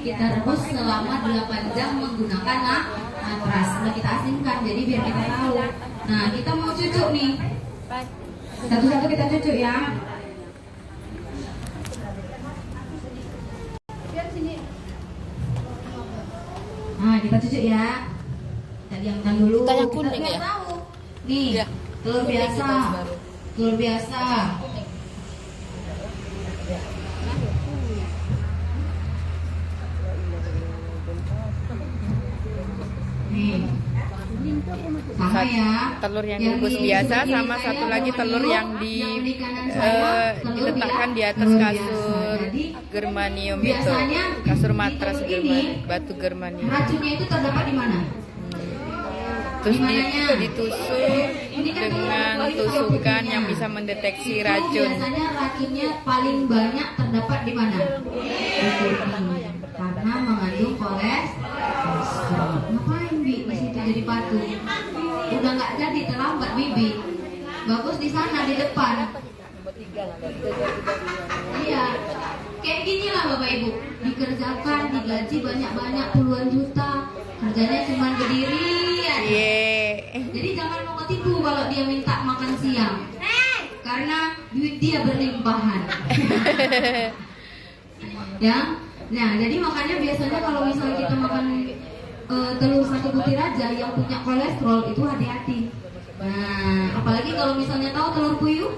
kita rebus selama 8 jam menggunakan matras. Sudah kita asingkan, jadi biar kita tahu. Nah, kita mau cucuk nih. Satu-satu kita cucuk ya. Nah, kita cucuk ya. Kita diamkan dulu. Kita yang kuning ya. Tahu. Nih, ya. Telur biasa. Telur biasa. Nih. Sama ya. Telur yang direbus biasa sama satu lagi telur yang diletakkan di atas kasur germanium itu. Kasur matras batu germanium. Racunnya itu terdapat di mana? Terus ditusuk dengan tusukan yang bisa mendeteksi racun. Biasanya racunnya paling banyak terdapat di mana? Di kuning. Karena mengandung kolesterol. Ngapain Bi di situ jadi patung? Udah nggak jadi, terlambat Bibi. Bagus di sana di depan. Iya. Kayak gini lah Bapak Ibu, dikerjakan, digaji banyak-banyak puluhan juta, kerjanya cuma berdiri aja. Jadi jangan mau ketipu kalau dia minta makan siang, karena duit dia berlimpahan. Ya, nah jadi makanya biasanya kalau misalnya kita makan telur satu butir aja yang punya kolesterol itu hati-hati. Nah, apalagi kalau misalnya tahu telur puyuh.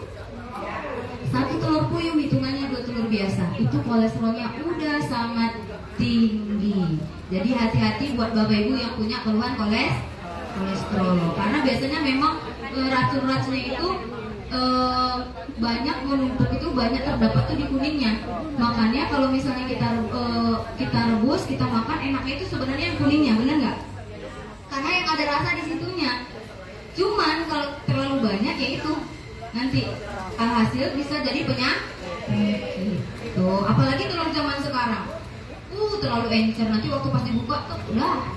Satu telur puyuh hitungannya 2 telur biasa. Itu kolesterolnya udah sangat tinggi. Jadi hati-hati buat Bapak Ibu yang punya keluhan kolesterol. Karena biasanya memang racun-racunnya itu banyak menumpuk, itu banyak terdapat tuh di kuningnya. Makanya kalau misalnya kita rebus, kita makan, enaknya itu sebenarnya yang kuningnya, benar nggak? Karena yang ada rasa di situnya. Cuman kalau terlalu banyak ya itu nanti alhasil bisa jadi penyakit. Tuh, apalagi telur zaman sekarang. Terlalu encer, nanti waktu pas dibuka tuh udah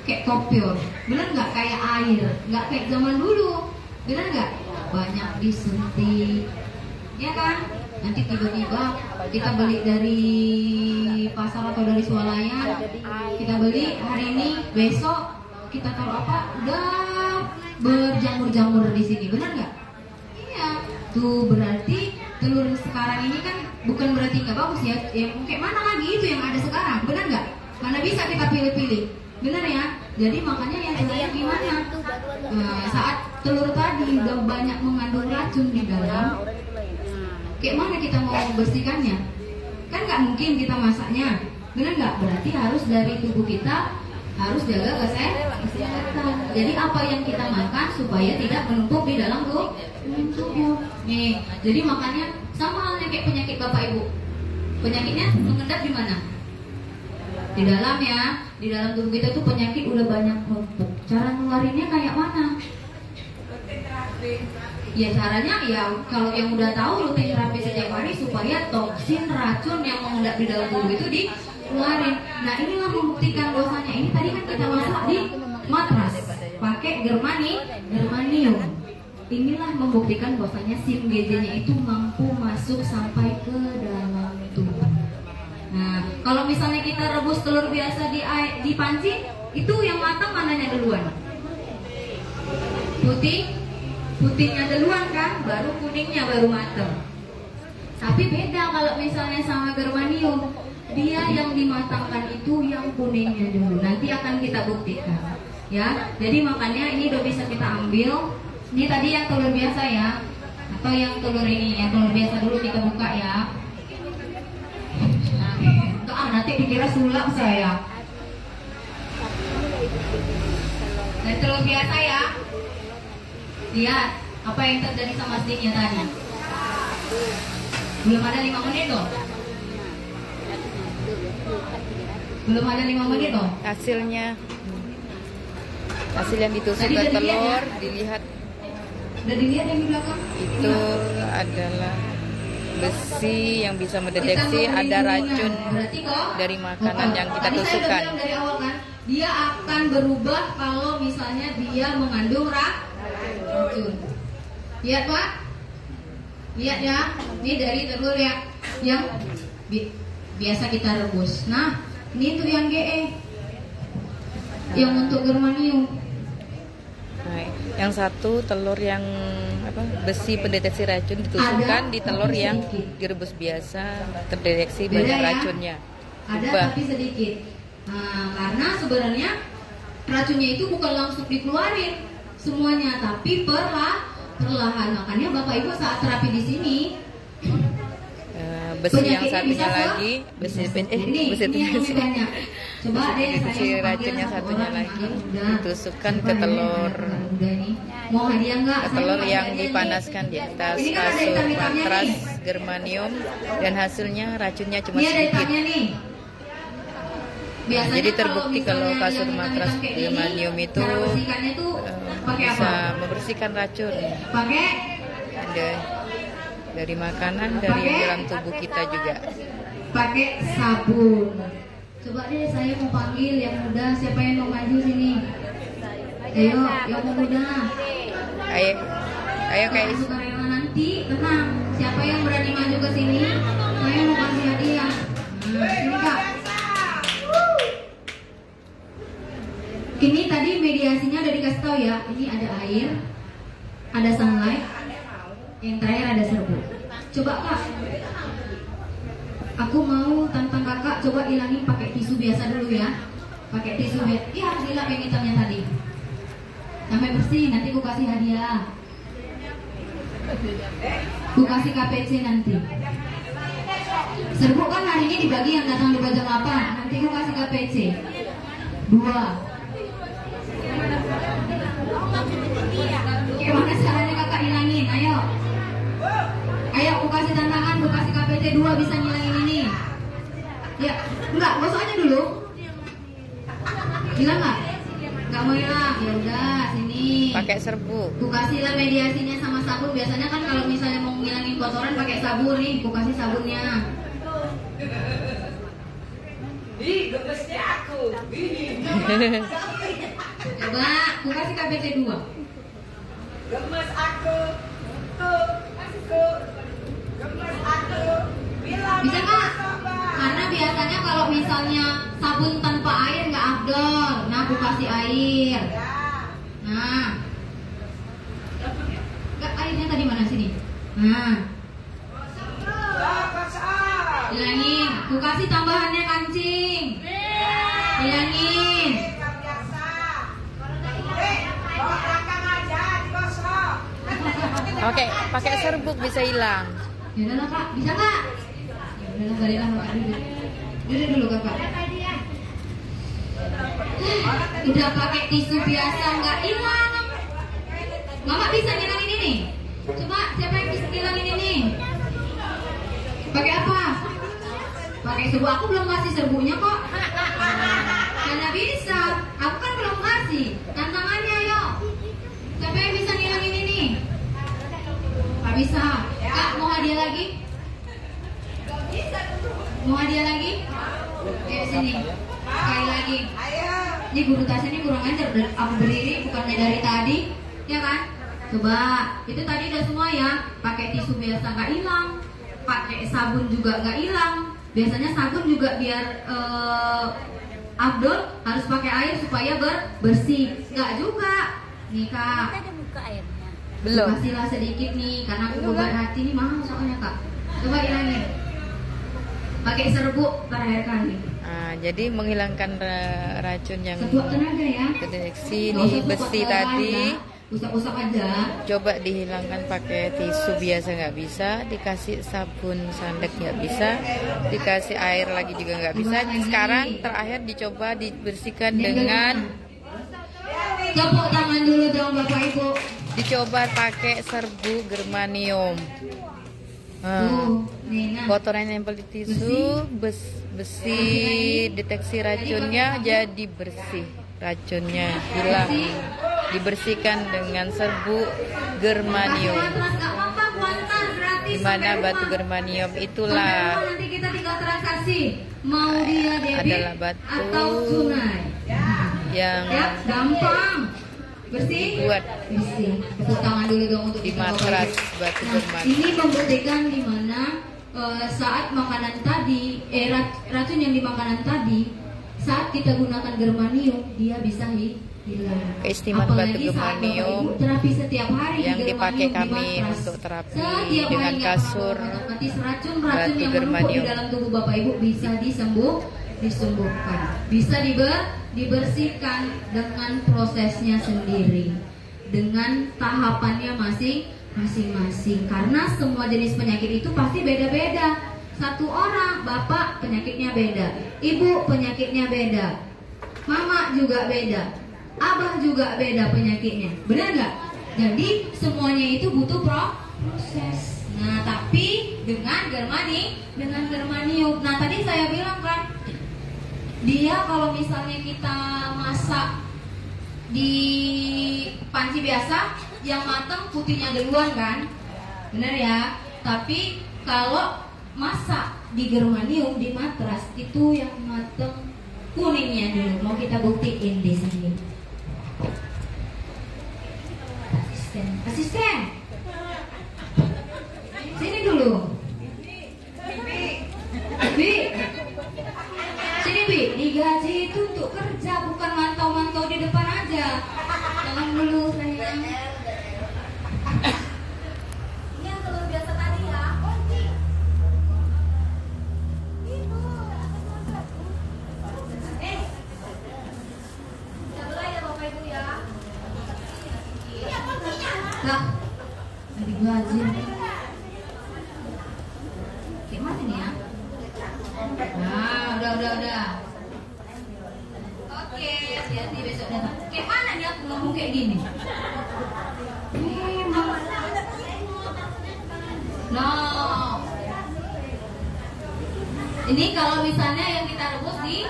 kayak kopior. Bener nggak? Kayak air, nggak kayak zaman dulu. Bener nggak? Banyak disuntik, ya kan? Nanti tiba-tiba kita beli dari pasar atau dari swalayan, kita beli hari ini, besok kita taruh apa? Udah berjamur-jamur di sini, bener nggak? Tuh berarti telur sekarang ini kan bukan berarti nggak bagus ya. Kayak mana lagi itu yang ada sekarang, benar nggak? Mana bisa kita pilih-pilih, benar ya? Jadi makanya yang saya gimana? Saat telur tadi udah banyak mengandung racun di dalam, kayak mana kita mau membersihkannya? Kan nggak mungkin kita masaknya, benar nggak? Berarti harus dari tubuh kita harus jaga kesehatan. Jadi apa yang kita makan supaya tidak menumpuk di dalam tubuh. Nih, jadi makanya sama halnya kayak penyakit Bapak Ibu. Penyakitnya mengendap di mana? Di dalam ya. Di dalam tubuh kita tuh penyakit udah banyak numpuk. Cara ngeluarinnya kayak mana? Ya caranya ya kalau yang udah tahu rutin terapi setiap hari supaya toksin racun yang mengendap di dalam tubuh itu dikeluarin. Nah inilah membuktikan bahwasanya ini tadi kan kita masak di matras pakai germanium. Inilah membuktikan bahwasanya SIM GJ-nya itu mampu masuk sampai ke dalam tubuh. Nah, kalau misalnya kita rebus telur biasa di panci, itu yang matang mananya duluan? Putihnya duluan kan, baru kuningnya baru matang. Tapi beda kalau misalnya sama germanium, dia yang dimatangkan itu yang kuningnya dulu. Nanti akan kita buktikan. Ya, jadi makanya ini udah bisa kita ambil. Ini tadi yang telur biasa ya, atau yang telur ini, yang telur biasa dulu kita buka ya. Nanti dikira sulap saya. Dan telur biasa ya. Lihat apa yang terjadi sama sticknya tadi. Belum ada 5 menit loh. Belum ada 5 menit loh. Hasil yang ditusuk ke telur ya? Dilihat. Udah dilihat yang di belakang? Itu adalah besi yang bisa mendeteksi ada racun dari makanan yang kita tusukkan. Dari awal kan, dia akan berubah kalau misalnya dia mengandung racun. Lihat Pak, lihat ya, ini dari telur yang biasa kita rebus. Nah, Ini tuh yang GE, yang untuk germanium. Nah, yang satu telur yang besi pendeteksi racun ditusukkan di telur yang direbus biasa terdeteksi banyak ya? racunnya. Ada tapi sedikit. Nah, karena sebenarnya racunnya itu bukan langsung dikeluarin semuanya, tapi perlahan. Makanya Bapak Ibu saat terapi di sini, besi yang satunya lagi, besi banyak. Coba deh besi racunnya satunya lagi ditusukkan ke telur. Mau hadiah enggak? Ke telur yang dipanaskan di atas kasur matras germanium dan hasilnya racunnya cuma sedikit. Nah, jadi terbukti kalau kasur matras germanium itu bisa membersihkan racun dari makanan, dari dalam tubuh kita juga. Pakai sabun. Coba deh saya mau panggil yang muda, siapa yang mau maju sini? Ayo, yang muda. Ayo guys. Karyawan nanti, tenang. Siapa yang berani maju ke sini? Saya mau kasih hadiah. Sini Kak. Ini tadi mediasinya udah dikasih tahu ya. Ini ada air, ada sunlight, yang terakhir ada serbuk. Coba Kak, aku mau tantang kakak coba hilangin pakai tisu biasa dulu ya. Pakai tisu biasa. Iya harus hilang yang hitamnya tadi. Sampai bersih, nanti aku kasih hadiah. Aku kasih KPC nanti. Serbuk kan hari ini dibagi yang datang di jam 8. Nanti aku kasih KPC 2. Gimana caranya kakak hilangin? Ayo. Ayo aku kasih tantangan, aku kasih KPC 2 bisa ngilangin ini. Ya, enggak, gosok aja dulu. Hilang nggak? Nggak mau hilang, ya udah sini. Pakai serbuk. Aku kasih lah mediasinya sama sabun. Biasanya kan kalau misalnya mau ngilangin kotoran pakai sabun nih, aku kasih sabunnya. Ih, gemesnya aku. Coba, aku kasih KPC 2. Gemes aku. Bisa nggak? Karena biasanya kalau misalnya sabun tanpa air nggak afdol. Nah, aku kasih air. Nah, nggak airnya tadi mana sini? Nah, hilangin. Aku kasih tambahannya kancing. Hilangin. Oke, pakai serbuk bisa hilang. Ya udah Kak, bisa nggak? Ya udah balikan Kak dulu. Dulu Kakak. Udah pakai tisu biasa nggak hilang. Mama bisa ngilangin ini? Coba siapa yang bisa ngilangin ini? Pakai apa? Pakai serbuk. Aku belum kasih serbuknya kok. Karena bisa. Aku kan belum kasih. Tantangannya ayo. Siapa yang bisa ngilangin ini? Gak bisa. Kak mau hadiah lagi? Mau hadiah lagi? Ayo sini. Sekali lagi. Ini guru tasnya ini kurang ajar. Aku berdiri bukannya dari tadi, ya kan? Coba. Itu tadi udah semua ya. Pakai tisu biasa nggak hilang. Pakai sabun juga nggak hilang. Biasanya sabun juga biar Abdul harus pakai air supaya bersih. Nggak juga. Nih Kak. Belum. Kasihlah sedikit nih, karena aku beban hati nih mahal soalnya Kak. Coba hilangin. Pakai serbuk terakhir kali. Nah, jadi menghilangkan racun yang Sebuah tenaga ya. terdeteksi di besi tadi. Usap-usap aja. Coba dihilangkan pakai tisu biasa nggak bisa, dikasih sabun sandek nggak bisa, dikasih air lagi juga nggak bisa. Sekarang terakhir dicoba dibersihkan dengan tepuk tangan dulu dong Bapak Ibu. Dicoba pakai serbuk germanium. Kotoran yang nempel di tisu, besi deteksi racunnya jadi bersih, racunnya hilang. Dibersihkan dengan serbuk germanium. Dimana batu germanium itulah nanti kita tinggal transaksi mau dia debit adalah batu atau tunai. yang Gampang. Bersih? Buat bersih. Tepuk tangan dulu dong untuk di matras batu germanium. Ini membuktikan di mana saat makanan tadi, racun yang di makanan tadi saat kita gunakan germanium dia bisa hilang. Keistimewaan batu germanium terapi setiap hari yang dipakai kami untuk terapi dengan kasur racun-racun yang menumpuk di dalam tubuh Bapak Ibu bisa disembuhkan, bisa dibersihkan dengan prosesnya sendiri, dengan tahapannya masing-masing. Karena semua jenis penyakit itu pasti beda-beda. Satu orang, bapak penyakitnya beda, ibu penyakitnya beda, mama juga beda, abah juga beda penyakitnya, benar nggak? Jadi semuanya itu butuh proses. Nah, tapi dengan germanium. Nah, tadi saya bilang kan, dia kalau misalnya kita masak di panci biasa, yang matang putihnya duluan kan, benar ya? Tapi kalau masak di germanium di matras itu yang matang kuningnya dulu. Mau kita buktiin di sini. Asisten. Sini dulu. Bi. Sini Bi, digaji itu untuk kerja, bukan mantau-mantau di depan aja. Jangan dulu sayang. Ini yang telur biasa tadi ya. Lah, dari gua aja. Kayak mana nih ya? Nah, udah. Oke, hati-hati besok datang. Kayak mana nih aku ngomong kayak gini? No. Ini kalau misalnya yang kita rebus di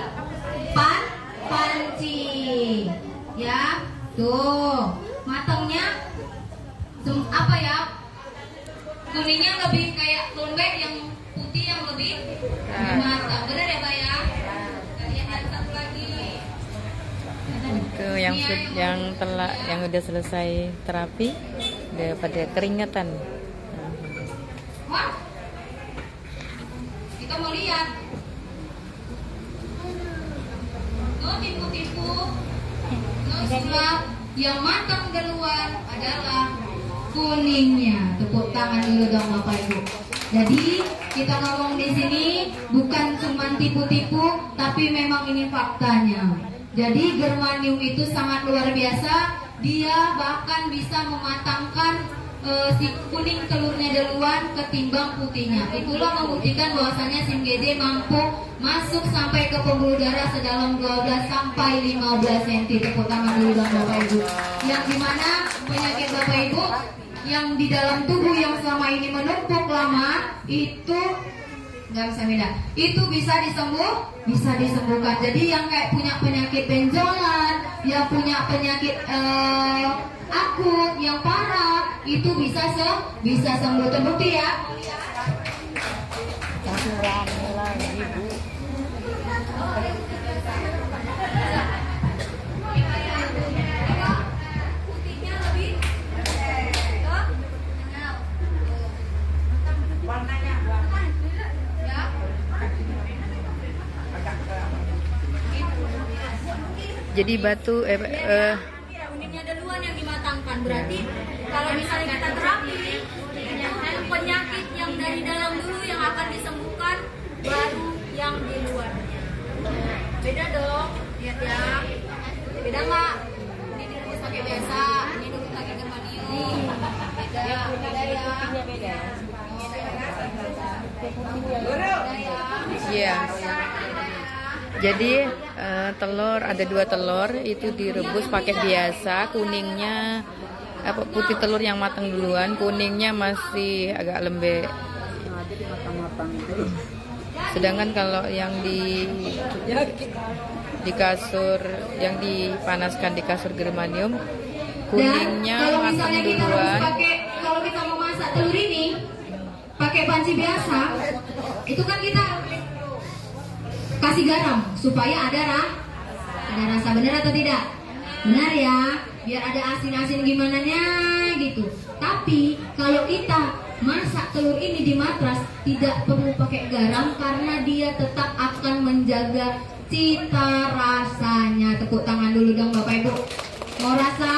panci, ya, tuh matangnya. Apa ya, kuningnya lebih kayak lembek, yang putih yang lebih matang, benar ya Pak ya? Kalian ada satu lagi itu yang udah selesai terapi udah pada keringetan. Wah, kita mau lihat. No tipu-tipu, no sulap. Yang matang duluan adalah kuningnya. Tepuk tangan dulu dong Bapak Ibu. Jadi kita ngomong di sini bukan cuma tipu-tipu, tapi memang ini faktanya. Jadi germanium itu sangat luar biasa. Dia bahkan bisa mematangkan si kuning telurnya duluan ketimbang putihnya. Itulah membuktikan bahwasanya SIM-GD mampu masuk sampai ke pembuluh darah sedalam 12 sampai 15 cm. Tepuk tangan dulu dong Bapak Ibu. Yang dimana penyakit Bapak Ibu yang di dalam tubuh yang selama ini menumpuk lama itu nggak bisa beda. Itu bisa disembuhkan. Jadi yang kayak punya penyakit benjolan, yang punya penyakit akut yang parah itu bisa sembuh. Terbukti ya. Jadi batu kuningnya duluan yang dimatangkan. Berarti kalau misalnya kita terapi, penyakit yang dari dalam dulu yang akan disembuhkan, baru yang di luarnya. Beda dong, lihat ya. Beda nggak? Ini direbus pakai biasa, ini dulu pakai germanium. Beda ya. Iya. Jadi telur ada 2 telur itu direbus pakai biasa, kuningnya putih telur yang matang duluan, kuningnya masih agak lembek. Sedangkan kalau yang di kasur yang dipanaskan di kasur germanium, kuningnya matang duluan. Kalau kita mau masak telur ini pakai panci biasa, itu kan kita kasih garam supaya ada rasa, benar atau tidak? Benar ya, biar ada asin-asin gimana nya gitu. Tapi kalau kita masak telur ini di matras tidak perlu pakai garam karena dia tetap akan menjaga cita rasanya. Tepuk tangan dulu dong Bapak Ibu. Mau rasa?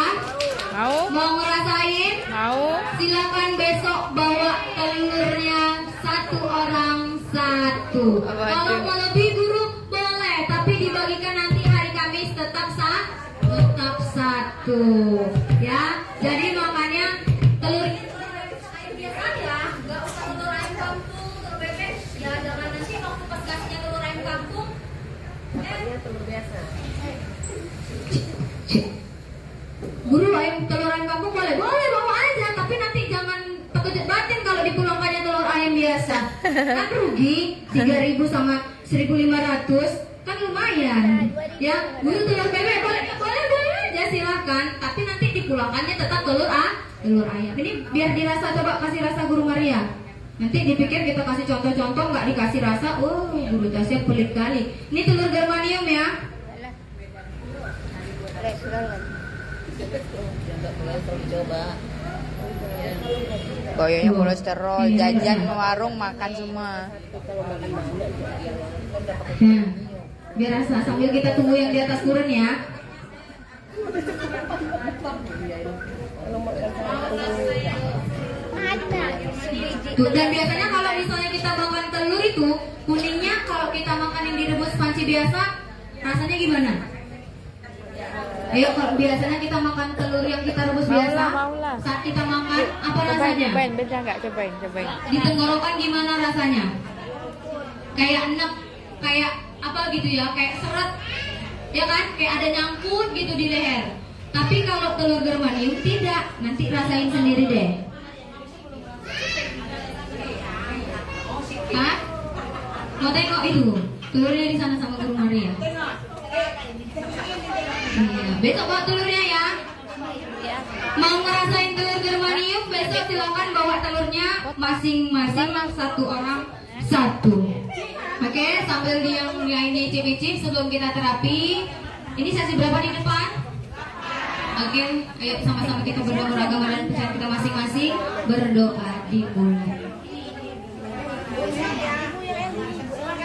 Mau? Mau ngerasain? Mau? Silakan besok bawa telurnya satu orang satu. Waduh. Kalau mau lebih guru boleh, tapi dibagikan nanti hari Kamis tetap satu. Ya, jadi makanya telur biasa ya, nggak usah telur ayam kampung, telur bebek. Ya jangan nanti waktu pas kasihnya telur ayam kampung. Telur biasa. Guru telur ayam kampung boleh bawa aja, tapi nanti jangan terkejut batin kalau dipulangkannya telur ayam biasa. Kan rugi 3.000 sama 1.500 kan lumayan. Ya, guru telur bebek boleh aja silakan, tapi nanti dipulangkannya tetap telur ayam. Ini biar dirasa, coba kasih rasa Guru Maria. Nanti dipikir kita kasih contoh-contoh nggak dikasih rasa, oh guru tasnya pelit kali. Ini telur germanium ya. Goyonya kolesterol, jajan warung makan semua. Biar rasa sambil kita tunggu yang di atas turun ya. Tuh, dan biasanya kalau misalnya kita makan telur itu kuningnya, kalau kita makan yang direbus panci biasa rasanya gimana? Ayo, kalau biasanya kita makan telur yang kita rebus biasa, saat kita makan apa rasanya? Cobain, bisa nggak? Cobain. Di tenggorokan gimana rasanya? Kayak enek, kayak apa gitu ya, kayak seret, ya kan? Kayak ada nyangkut gitu di leher. Tapi kalau telur germanium tidak, nanti rasain sendiri deh. Hah? Mau tengok itu telurnya di sana sama Guru Maria. Iya, besok bawa telurnya ya. Mau ngerasain telur germanium, besok silakan bawa telurnya masing-masing satu orang satu. Oke, sambil dia ini icip-icip sebelum kita terapi. Ini sesi berapa di depan? Oke, ayo sama-sama kita berdoa beragama dan percaya kita masing-masing. Berdoa dimulai.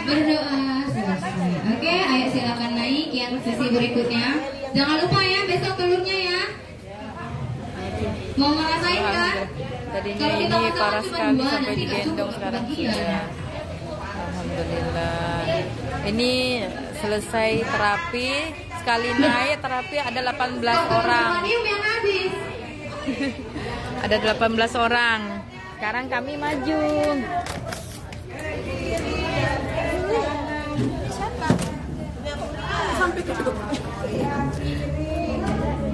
Berdoa selesai. Oke, ayo silakan naik yang sesi berikutnya. Jangan lupa ya besok telurnya ya. Mau ngerasain kan? Tadinya Kalau kita ini makan parah cuma sekali dua, sampai nanti nggak digendong, cukup sekarang kebagian. sudah. Alhamdulillah. Ini selesai terapi, sekali naik terapi ada 18 orang. Germanium yang habis. Ada 18 orang. Sekarang kami maju. Sampai